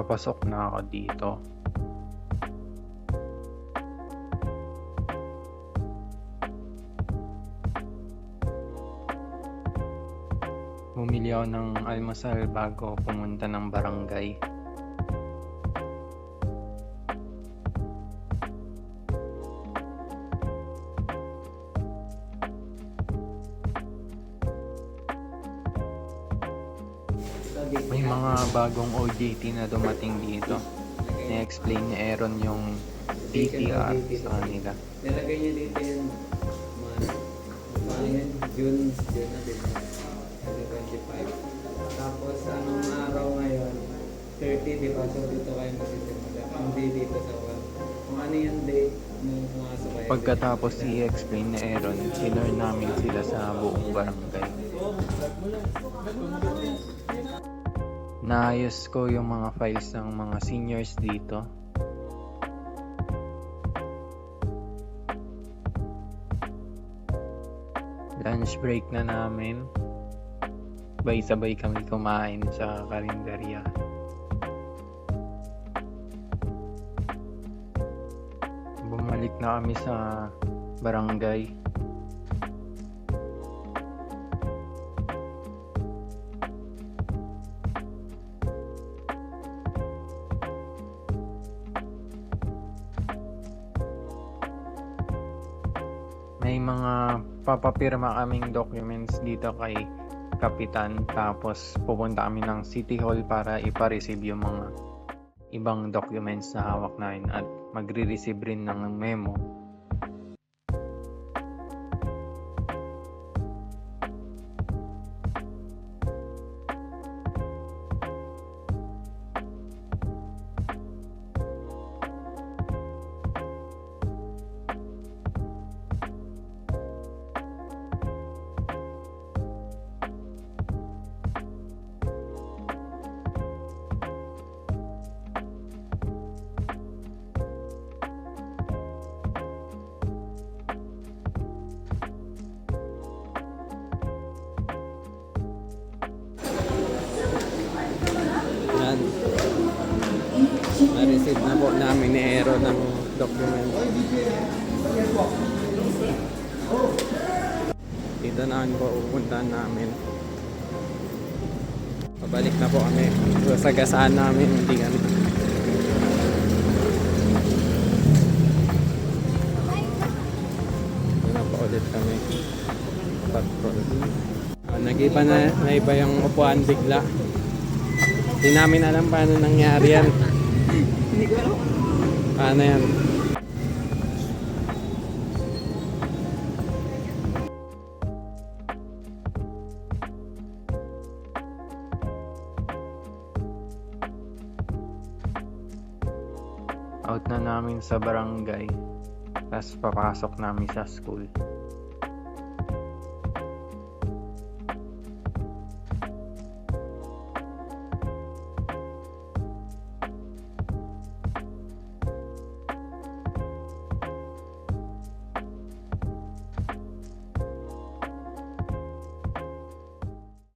Papasok na ako dito. Bumili ako ng almusal bago pumunta ng barangay. May mga bagong OJT na dumating dito. Na-explain ni Aaron yung BTR sa kanila. Nilagay niya dito yung June na dito. 25. Tapos anong araw ngayon? 30, di ba? So dito kayo magsisimula. Hindi dito sa kung ano yung date nung pumasok kayo. Pagkatapos i-explain ni Aaron, sinur namin sila sa buong barangay. Naayos ko yung mga files ng mga seniors dito. Lunch break na namin. Sabay-sabay kami kumain sa karinderya. Bumalik na kami sa barangay. May mga papapirma kaming documents dito kay Kapitan, tapos pupunta kami ng City Hall para ipa-receive yung mga ibang documents na hawak namin at magre-receive rin ng memo. Yan. Na-receive na po namin ni Aaron ng document. Dito na po pupuntahan namin. Pabalik na po kami. Sagasaan namin. Hindi kami. Dito na po ulit kami. Patrol. Nag-iba na iba yung upuan bigla. Hindi namin alam paano nangyari yan. Hindi ko alam. Paano yan? Out na namin sa barangay, tapos papasok namin sa school.